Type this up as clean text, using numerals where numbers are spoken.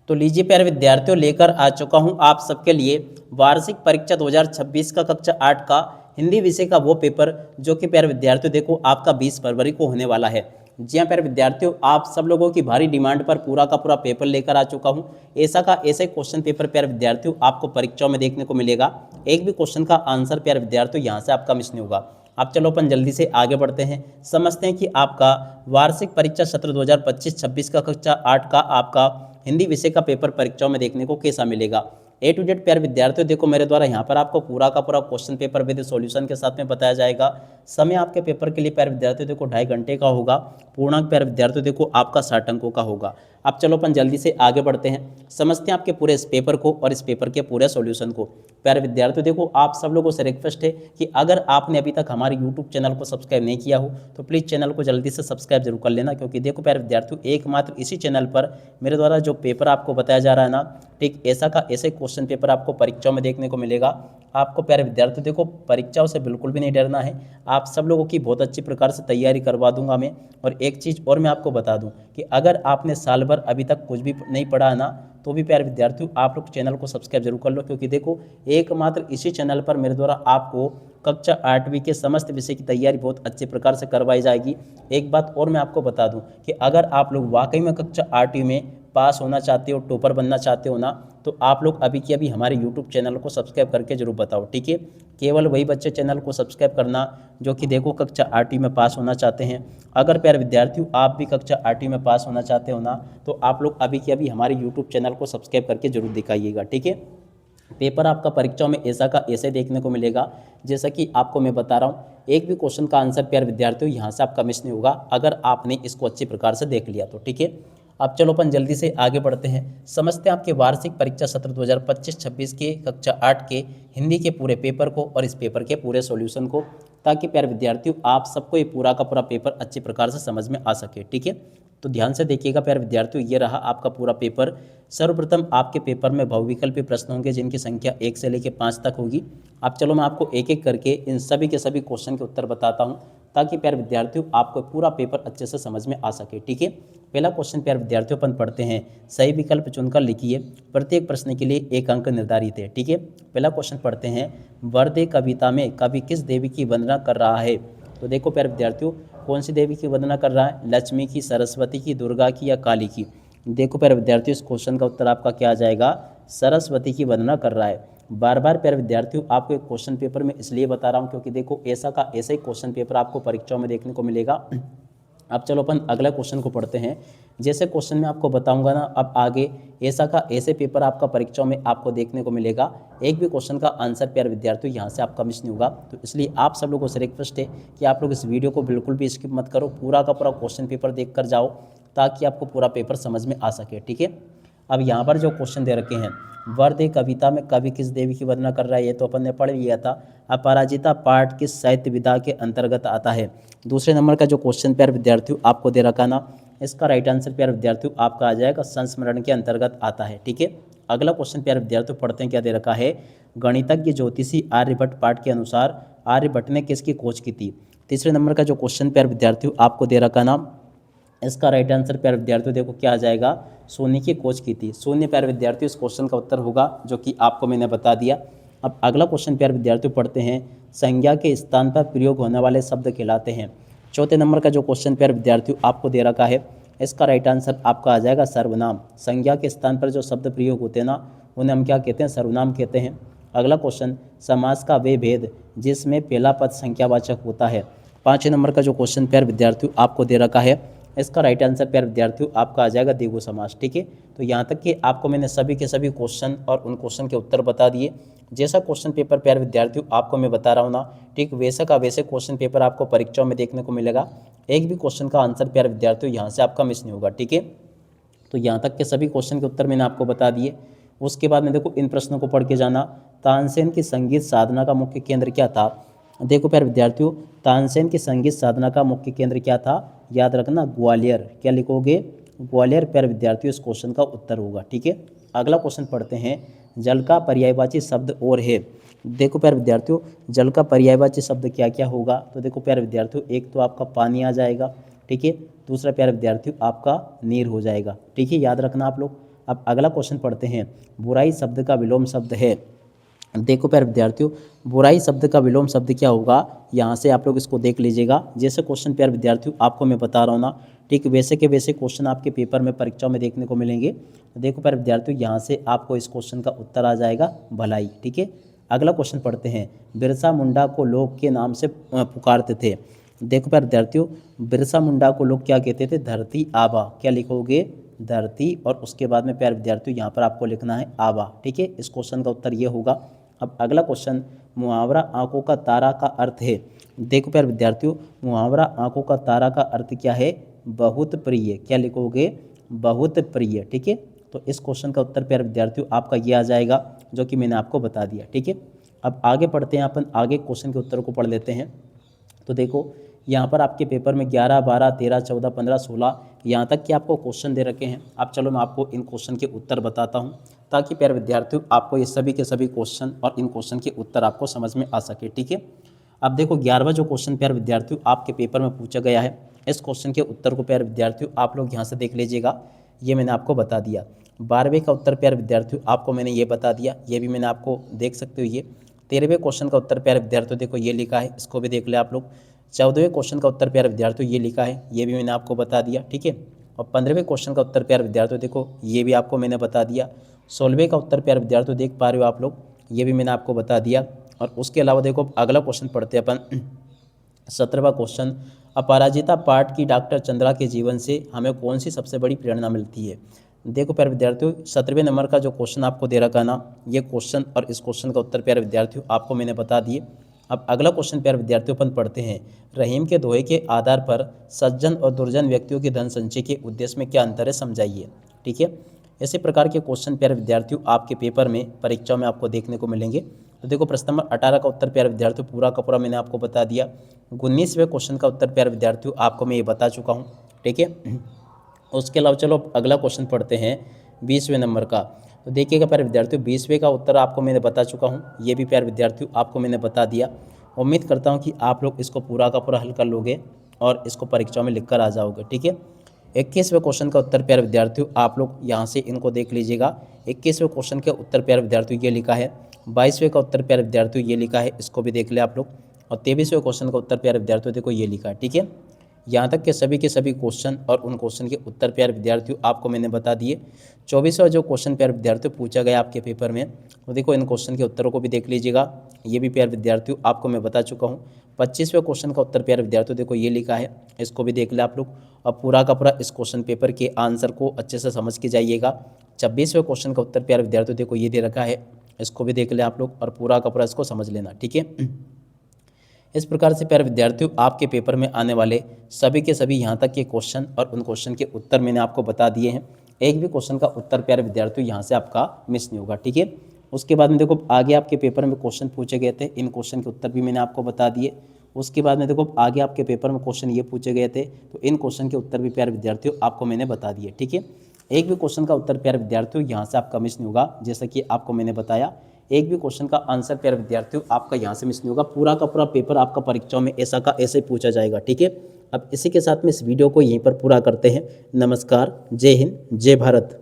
तो लीजिए प्यारे विद्यार्थियों, लेकर आ चुका हूं आप सबके लिए वार्षिक परीक्षा 2026 का कक्षा 8 का हिंदी विषय का वो पेपर जो कि प्यारे विद्यार्थियों देखो आपका 20 फरवरी को होने वाला है। जी हाँ प्यारे विद्यार्थियों, आप सब लोगों की भारी डिमांड पर पूरा का पूरा पेपर लेकर आ चुका हूं। ऐसा का ऐसे क्वेश्चन पेपर प्यारे विद्यार्थियों आपको परीक्षाओं में देखने को मिलेगा। एक भी क्वेश्चन का आंसर प्यारे विद्यार्थियों यहाँ से आपका मिस नहीं होगा। अब चलो अपन जल्दी से आगे बढ़ते हैं, समझते हैं कि आपका वार्षिक परीक्षा सत्र 2025-26 का कक्षा 8 का आपका हिंदी विषय का पेपर परीक्षाओं में देखने को कैसा मिलेगा। ए टू जेड प्यारे विद्यार्थियों देखो मेरे द्वारा यहाँ पर आपको पूरा का पूरा क्वेश्चन पेपर विद सॉल्यूशन के साथ में बताया जाएगा। समय आपके पेपर के लिए प्यारे विद्यार्थियों देखो 2.5 घंटे का होगा। पूर्णांक प्यारे विद्यार्थियों देखो आपका 60 अंकों का होगा। अब चलो अपन जल्दी से आगे बढ़ते हैं, समझते हैं आपके पूरे इस पेपर को और इस पेपर के पूरे सॉल्यूशन को। प्यारे विद्यार्थियों देखो आप सब लोगों से रिक्वेस्ट है कि अगर आपने अभी तक हमारे यूट्यूब चैनल को सब्सक्राइब नहीं किया हो तो प्लीज़ चैनल को जल्दी से सब्सक्राइब जरूर कर लेना, क्योंकि देखो प्यारे विद्यार्थियों एकमात्र इसी चैनल पर मेरे द्वारा जो पेपर आपको बताया जा रहा है ना, ठीक ऐसा का ऐसे क्वेश्चन पेपर आपको परीक्षाओं में देखने को मिलेगा। आपको प्यारे विद्यार्थियों देखो परीक्षाओं से बिल्कुल भी नहीं डरना है, आप सब लोगों की बहुत अच्छी प्रकार से तैयारी करवा दूंगा मैं। और एक चीज़ और मैं आपको बता दूं कि अगर आपने साल भर अभी तक कुछ भी नहीं पढ़ा है ना, तो भी प्यारे विद्यार्थियों आप लोग चैनल को सब्सक्राइब जरूर कर लो, क्योंकि देखो एकमात्र इसी चैनल पर मेरे द्वारा आपको कक्षा 8वीं के समस्त विषय की तैयारी बहुत अच्छे प्रकार से करवाई जाएगी। एक बात और मैं आपको बता दूं कि अगर आप लोग वाकई में कक्षा 8वीं में पास होना चाहते हो, टॉपर बनना चाहते हो ना, तो आप लोग अभी के अभी हमारे यूट्यूब चैनल को सब्सक्राइब करके जरूर बताओ, ठीक है। केवल वही बच्चे चैनल को सब्सक्राइब करना जो कि देखो कक्षा 8वीं में पास होना चाहते हैं। अगर प्यारे विद्यार्थियों आप भी कक्षा 8वीं में पास होना चाहते हो ना, तो आप लोग अभी के अभी हमारे यूट्यूब चैनल को सब्सक्राइब करके जरूर दिखाइएगा, ठीक है। पेपर आपका परीक्षाओं में ऐसा का ऐसे देखने को मिलेगा जैसा कि आपको मैं बता रहा हूँ। एक भी क्वेश्चन का आंसर प्यारे विद्यार्थियों यहाँ से आपका मिस नहीं होगा अगर आपने इसको अच्छी प्रकार से देख लिया तो, ठीक है। अब चलो अपन जल्दी से आगे बढ़ते हैं, समझते हैं आपके वार्षिक परीक्षा सत्र 2025-26 के कक्षा 8 के हिंदी के पूरे पेपर को और इस पेपर के पूरे सॉल्यूशन को, ताकि प्यारे विद्यार्थियों आप सबको ये पूरा का पूरा पेपर अच्छी प्रकार से समझ में आ सके, ठीक है। तो ध्यान से देखिएगा प्यारे विद्यार्थियों, ये रहा आपका पूरा पेपर। सर्वप्रथम आपके पेपर में बहुविकल्पी प्रश्न होंगे जिनकी संख्या 1 से लेकर 5 तक होगी। अब चलो मैं आपको एक एक करके इन सभी के सभी क्वेश्चन के उत्तर बताता हूँ, ताकि प्यारे विद्यार्थियों आपको पूरा पेपर अच्छे से समझ में आ सके, ठीक है। पहला क्वेश्चन प्यारे विद्यार्थियों अपन पढ़ते हैं, सही विकल्प चुनकर लिखिए, प्रत्येक प्रश्न के लिए 1 अंक निर्धारित है, ठीक है। पहला क्वेश्चन पढ़ते हैं, वरदे कविता में कवि किस देवी की वंदना कर रहा है। तो देखो प्यारे विद्यार्थियों कौन सी देवी की वंदना कर रहा है, लक्ष्मी की, सरस्वती की, दुर्गा की या काली की। देखो प्यारे विद्यार्थियों इस क्वेश्चन का उत्तर आपका क्या आ जाएगा, सरस्वती की वंदना कर रहा है। बार बार प्यारे विद्यार्थियों आपको एक क्वेश्चन पेपर में इसलिए बता रहा हूँ क्योंकि देखो ऐसा का ऐसा ही क्वेश्चन पेपर आपको परीक्षाओं में देखने को मिलेगा। अब चलो अपन अगला क्वेश्चन को पढ़ते हैं। जैसे क्वेश्चन में आपको बताऊंगा ना अब आगे, ऐसा का ऐसे पेपर आपका परीक्षाओं में आपको देखने को मिलेगा। एक भी क्वेश्चन का आंसर प्यारे विद्यार्थियों यहाँ से आपका मिस नहीं होगा, तो इसलिए आप सब लोगों से रिक्वेस्ट है कि आप लोग इस वीडियो को बिल्कुल भी स्किप मत करो, पूरा का पूरा क्वेश्चन पेपर देख कर जाओ ताकि आपको पूरा पेपर समझ में आ सके, ठीक है। अब यहाँ पर जो क्वेश्चन दे रखे हैं, वरदे कविता में कवि किस देवी की वंदना कर रहा है, ये तो अपन ने पढ़ लिया था। अपराजिता पाठ किस साहित्य विधा के अंतर्गत आता है। दूसरे नंबर का जो क्वेश्चन प्यारे विद्यार्थियों आपको दे रखा ना, इसका राइट आंसर प्यारे विद्यार्थियों आपका आ जाएगा संस्मरण के अंतर्गत आता है, ठीक है। अगला क्वेश्चन प्यारे विद्यार्थियों पढ़ते हैं, क्या दे रखा है, गणितज्ञ ज्योतिषी आर्यभट्ट पाठ के अनुसार आर्यभट्ट ने किसकी खोज की थी। तीसरे नंबर का जो क्वेश्चन प्यारे विद्यार्थियों आपको दे रखा ना, इसका राइट आंसर प्यारे विद्यार्थियों देखो क्या आ जाएगा, शून्य की खोज की थी। शून्य प्यारे विद्यार्थियों इस क्वेश्चन का उत्तर होगा जो कि आपको मैंने बता दिया। अब अगला क्वेश्चन प्यारे विद्यार्थियों पढ़ते हैं, संज्ञा के स्थान पर प्रयोग होने वाले शब्द कहलाते हैं। चौथे नंबर का जो क्वेश्चन प्यारे विद्यार्थियों आपको दे रखा है, इसका राइट आंसर आपका आ जाएगा सर्वनाम। संज्ञा के स्थान पर जो शब्द प्रयोग होते हैं ना, उन्हें हम क्या कहते हैं, सर्वनाम कहते हैं। अगला क्वेश्चन, समास का वे भेद जिसमें पहला पद संख्यावाचक होता है। पाँचवें नंबर का जो क्वेश्चन प्यारे विद्यार्थियों आपको दे रखा है, इसका राइट आंसर प्यारे विद्यार्थियों आपका आ जाएगा द्विगु समास, ठीक है। तो यहाँ तक कि आपको मैंने सभी के सभी क्वेश्चन और उन क्वेश्चन के उत्तर बता दिए। जैसा क्वेश्चन पेपर प्यारे विद्यार्थियों आपको मैं बता रहा हूँ ना, ठीक वैसा का वैसे क्वेश्चन पेपर आपको परीक्षाओं में देखने को मिलेगा। एक भी क्वेश्चन का आंसर प्यारे विद्यार्थियों यहाँ से आपका मिस नहीं होगा, ठीक है। तो यहाँ तक के सभी क्वेश्चन के उत्तर मैंने आपको बता दिए। उसके बाद में देखो इन प्रश्नों को पढ़ के जाना, तानसेन की संगीत साधना का मुख्य केंद्र क्या था। देखो प्यारे विद्यार्थियों तानसेन की संगीत साधना का मुख्य केंद्र क्या था, याद रखना ग्वालियर। क्या लिखोगे, ग्वालियर प्यारे विद्यार्थियों इस क्वेश्चन का उत्तर होगा, ठीक है। अगला क्वेश्चन पढ़ते हैं, जल का पर्यायवाची शब्द और है। देखो प्यारे विद्यार्थियों जल का पर्यायवाची शब्द क्या क्या होगा, तो देखो प्यारे विद्यार्थियों एक तो आपका पानी आ जाएगा, ठीक है। दूसरा प्यारे विद्यार्थियों आपका नीर हो जाएगा, ठीक है, याद रखना आप लोग। अब अगला क्वेश्चन पढ़ते हैं। बुराई शब्द का विलोम शब्द है। देखो प्यारे विद्यार्थियों, बुराई शब्द का विलोम शब्द क्या होगा, यहाँ से आप लोग इसको देख लीजिएगा। जैसे क्वेश्चन प्यारे विद्यार्थियों आपको मैं बता रहा हूँ ना, ठीक वैसे के वैसे क्वेश्चन आपके पेपर में परीक्षाओं में देखने को मिलेंगे। देखो प्यारे विद्यार्थियों, यहाँ से आपको इस क्वेश्चन का उत्तर आ जाएगा भलाई। ठीक है, अगला क्वेश्चन पढ़ते हैं। बिरसा मुंडा को लोग के नाम से पुकारते थे। देखो प्यारे विद्यार्थियों, बिरसा मुंडा को लोग क्या कहते थे, धरती आबा। क्या लिखोगे, धरती, और उसके बाद में प्यारे विद्यार्थियों यहाँ पर आपको लिखना है आबा। ठीक है, इस क्वेश्चन का उत्तर ये होगा। अब अगला क्वेश्चन, मुहावरा आंखों का तारा का अर्थ है। देखो प्यारे विद्यार्थियों, मुहावरा आंखों का तारा का अर्थ क्या है, बहुत प्रिय। क्या लिखोगे, बहुत प्रिय। ठीक है, तो इस क्वेश्चन का उत्तर प्यारे विद्यार्थियों आपका ये आ जाएगा, जो कि मैंने आपको बता दिया। ठीक है, अब आगे पढ़ते हैं, अपन आगे क्वेश्चन के उत्तर को पढ़ लेते हैं। तो देखो यहाँ पर आपके पेपर में 11, 12, 13, 14, 15, 16 यहाँ तक कि आपको क्वेश्चन दे रखे हैं। अब चलो मैं आपको इन क्वेश्चन के उत्तर बताता हूँ, ताकि प्यारे विद्यार्थियों आपको ये सभी के सभी क्वेश्चन और इन क्वेश्चन के उत्तर आपको समझ में आ सके। ठीक है, अब देखो 11वां जो क्वेश्चन प्यारे विद्यार्थियों आपके पेपर में पूछा गया है, इस क्वेश्चन के उत्तर को प्यारे विद्यार्थियों आप लोग यहाँ से देख लीजिएगा। ये मैंने आपको बता दिया। 12वें का उत्तर प्यारे विद्यार्थियों आपको मैंने ये बता दिया, ये भी मैंने आपको देख सकते हो। ये 13वें क्वेश्चन का उत्तर प्यारे विद्यार्थियों देखो ये लिखा है, इसको भी देख ले आप लोग। 14वें क्वेश्चन का उत्तर प्यारे विद्यार्थियों ये लिखा है, ये भी मैंने आपको बता दिया। ठीक है, और 15वें क्वेश्चन का उत्तर प्यारे विद्यार्थियों देखो ये भी आपको मैंने बता दिया। 16वें का उत्तर प्यारे विद्यार्थियों देख पा रहे हो आप लोग, ये भी मैंने आपको बता दिया। और उसके अलावा देखो अगला क्वेश्चन पढ़ते हैं अपन। 17वां क्वेश्चन, अपराजिता पाठ की डॉक्टर चंद्रा के जीवन से हमें कौन सी सबसे बड़ी प्रेरणा मिलती है। देखो प्यारे विद्यार्थियों, 17वें नंबर का जो क्वेश्चन आपको दे रखा ना, ये क्वेश्चन और इस क्वेश्चन का उत्तर प्यारे विद्यार्थियों आपको मैंने बता दिए। अब अगला क्वेश्चन प्यारे विद्यार्थियों अपन पढ़ते हैं। रहीम के दोहे के आधार पर सज्जन और दुर्जन व्यक्तियों के धन संचय के उद्देश्य में क्या अंतर है, समझाइए। ठीक है, ऐसे प्रकार के क्वेश्चन प्यारे विद्यार्थियों आपके पेपर में परीक्षा में आपको देखने को मिलेंगे। तो देखो प्रश्न नंबर 18 का उत्तर प्यारे विद्यार्थियों पूरा का पूरा मैंने आपको बता दिया। 19वें क्वेश्चन का उत्तर प्यारे विद्यार्थियों आपको मैं ये बता चुका हूँ। ठीक है, उसके अलावा चलो अगला क्वेश्चन पढ़ते हैं 20वें नंबर का। तो देखिएगा प्यारे विद्यार्थियों, 20वें का उत्तर आपको मैंने बता चुका हूँ, ये भी प्यारे विद्यार्थियों आपको मैंने बता दिया। उम्मीद करता हूँ कि आप लोग इसको पूरा का पूरा हल कर लोगे और इसको परीक्षा में लिख कर आ जाओगे। ठीक है, 21वें क्वेश्चन का उत्तर प्यारे विद्यार्थियों आप लोग यहाँ से इनको देख लीजिएगा। 21वें क्वेश्चन के उत्तर प्यारे विद्यार्थियों ये लिखा है। 22वें का उत्तर प्यारे विद्यार्थियों ये लिखा है, इसको भी देख ले आप लोग। और 23वें क्वेश्चन का उत्तर प्यारे विद्यार्थियों देखो ये लिखा है। ठीक है, यहाँ तक के सभी क्वेश्चन और उन क्वेश्चन के उत्तर प्यारे विद्यार्थियों आपको मैंने बता दिए। 24वां जो क्वेश्चन प्यारे विद्यार्थियों पूछा गया आपके पेपर में, तो देखो इन क्वेश्चन के उत्तरों को भी देख लीजिएगा, ये भी प्यारे विद्यार्थियों आपको मैं बता चुका हूँ। 25वें क्वेश्चन का उत्तर प्यारे विद्यार्थियों देखो ये लिखा है, इसको भी देख ले आप लोग। और पूरा का पूरा इस क्वेश्चन पेपर के आंसर को अच्छे से समझ के जाइएगा। 26वें क्वेश्चन का उत्तर प्यारे विद्यार्थियों देखो ये दे रखा है, इसको भी देख ले आप लोग और पूरा का पूरा इसको समझ लेना। ठीक है, इस प्रकार से प्यारे विद्यार्थियों आपके पेपर में आने वाले सभी के सभी यहाँ तक के क्वेश्चन और उन क्वेश्चन के उत्तर मैंने आपको बता दिए हैं। एक भी क्वेश्चन का उत्तर प्यारे विद्यार्थियों यहाँ से आपका मिस नहीं होगा। ठीक है, उसके बाद में देखो आगे आपके पेपर में क्वेश्चन पूछे गए थे, इन क्वेश्चन के उत्तर भी मैंने आपको बता दिए। उसके बाद में देखो आगे आपके पेपर में क्वेश्चन ये पूछे गए थे, तो इन क्वेश्चन के उत्तर भी प्यारे विद्यार्थियों आपको मैंने बता दिए। ठीक है, एक भी क्वेश्चन का उत्तर प्यारे विद्यार्थियों यहाँ से आपका मिस नहीं होगा, जैसा कि आपको मैंने बताया। एक भी क्वेश्चन का आंसर प्यारे विद्यार्थियों आपका यहाँ से मिस नहीं होगा, पूरा का पूरा पेपर आपका परीक्षाओं में ऐसा का ऐसे ही पूछा जाएगा। ठीक है, अब इसी के साथ में इस वीडियो को यहीं पर पूरा करते हैं। नमस्कार, जय हिंद, जय भारत।